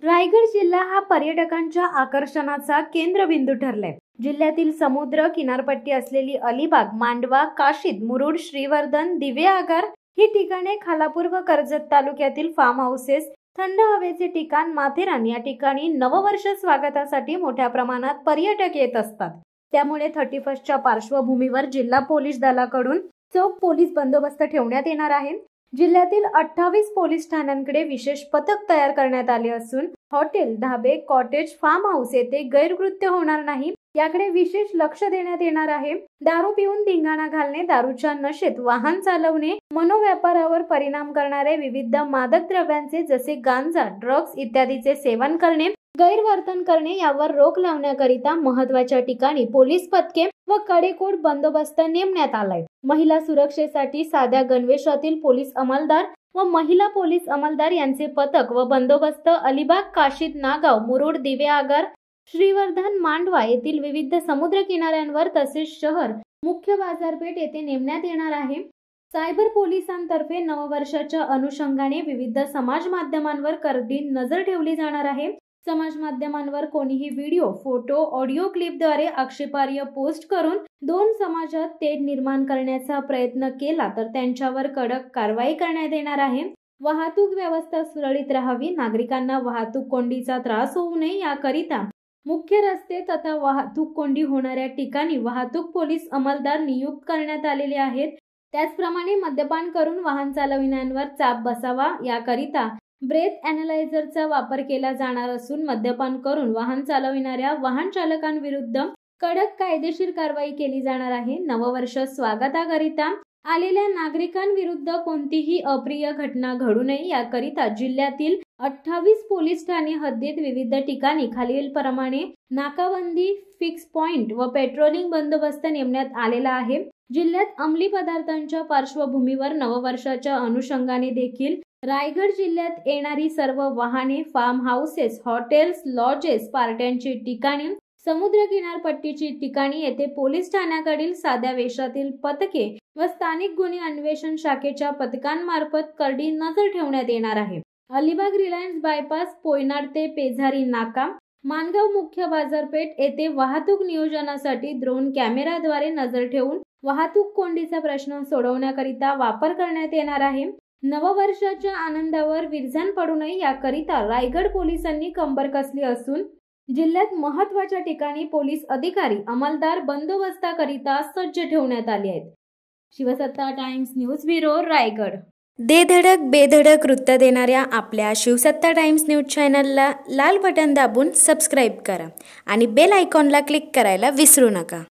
रायगड जिल्हा हा पर्यटकांच्या आकर्षणाचा केंद्रबिंदू ठरलाय। जिल्ह्यातील समुद्र किनारपट्टी असलेली अलिबाग, मांडवा, काशीद, मुरुड, श्रीवर्धन, दिवे आगार ही ठिकाणे, खालापूर व कर्जत तालुक्यातील फार्म हाऊसेस, थंड हवेचे ठिकाण माथेरान या ठिकाणी नववर्ष स्वागतासाठी मोठ्या प्रमाणात पर्यटक येत असतात। त्यामुळे 31च्या पार्श्वभूमीवर जिल्हा पोलीस दलाकडून चोख पोलीस बंदोबस्त ठेवण्यात येणार आहे। जिल्ह्यातील 28 पोलीस ठाण्यांकडे विशेष पथक तयार करण्यात आले असून हॉटेल, धाबे, कॉटेज, फार्म हाऊस येथे गैरकृत्य होणार नाही याकडे विशेष लक्ष देण्यात येणार आहे। दारू पिऊन धिंगाणा घालणे, दारूच्या नशेत वाहन चालवणे, मनोव्यापारावर परिणाम करणारे विविध मादक द्रव्यांचे जसे गांजा, ड्रग्ज इत्यादीचे सेवन करणे, गैरवर्तन करणे यावर रोख लावण्याकरिता महत्त्वाच्या ठिकाणी पोलीस पथके व कडेकोट बंदोबस्त नेमण्यात आलाय। महिला सुरक्षेसाठी साध्या गणवेशातील पोलीस अंमलदार व महिला पोलीस अंमलदार यांचे पथक व बंदोबस्त अलिबाग, काशीद, नागाव, मुरुड, दिवे आगार, श्रीवर्धन, मांडवा येथील विविध समुद्र किनाऱ्यांवर तसेच शहर मुख्य बाजारपेठ येथे नेमण्यात येणार आहे। सायबर पोलिसांतर्फे नववर्षाच्या अनुषंगाने विविध समाज माध्यमांवर करडी नजर ठेवली जाणार आहे। समाज माध्यमांवर कोणीही व्हिडिओ, फोटो, ऑडिओ क्लिपद्वारे आक्षेपार्ह पोस्ट करून दोन समाजात तेढ निर्माण करण्याचा प्रयत्न केला तर त्यांच्यावर कडक कारवाई करण्यात येणार आहे। वाहतूक व्यवस्था सुरळीत राहावी, नागरिकांना वाहतूक कोंडीचा त्रास होऊ नये याकरिता मुख्य रस्ते तथा वाहतूक कोंडी होणाऱ्या ठिकाणी वाहतूक पोलीस अंमलदार नियुक्त करण्यात आलेले आहेत। त्याचप्रमाणे मद्यपान करून वाहन चालविणाऱ्यांवर चाप बसावा याकरिता ब्रेथ अॅनालायझरचा वापर केला जाणार असून मद्यपान करून वाहन चालविणाऱ्या वाहन चालकांविरुद्ध कडक कायदेशीर कारवाई केली जाणार आहे। नववर्ष स्वागताकरिता आलेल्या नागरिकांविरुद्ध कोणतीही अप्रिय घटना घडू नये याकरिता जिल्ह्यातील 28 पोलीस ठाणे हद्दीत विविध ठिकाणी खालीलप्रमाणे नाकाबंदी, फिक्स पॉइंट व पेट्रोलिंग बंदोबस्त नेमण्यात आलेला आहे। जिल्ह्यात अंमली पदार्थांच्या पार्श्वभूमीवर नववर्षाच्या अनुषंगाने देखील रायगड जिल्ह्यात येणारी सर्व वाहने, फार्म हाऊसेस, हॉटेल्स, लॉजेस, पार्ट्यांची ठिकाणे, समुद्र किनारपट्टीची ठिकाणी येथे पोलीस ठाण्याकडील साध्या वेशातील पथके व स्थानिक गुन्हे अन्वेषण शाखेच्या पथकांमार्फत करडी नजर ठेवण्यात येणार आहे। अलिबाग रिलायन्स बायपास, पोयनाड ते पेझारी नाका, मानगाव मुख्य बाजारपेठ येथे वाहतूक नियोजनासाठी ड्रोन कॅमेराद्वारे नजर ठेवून वाहतूक कोंडीचा प्रश्न सोडवण्याकरिता वापर करण्यात येणार आहे। नववर्षाच्या आनंदावर विरजण पडू नये याकरिता रायगड पोलिसांनी कंबर कसली असून जिल्ह्यात महत्त्वाच्या ठिकाणी पोलीस अधिकारी, अंमलदार बंदोबस्ताकरिता सज्ज ठेवण्यात आले आहेत। शिवसत्ता टाइम्स न्यूज ब्युरो, रायगड। दे धडक बेधडक वृत्त देणाऱ्या आपल्या शिवसत्ता टाइम्स न्यूज चॅनलला लाल बटन दाबून सबस्क्राईब करा आणि बेल आयकॉनला क्लिक करायला विसरू नका।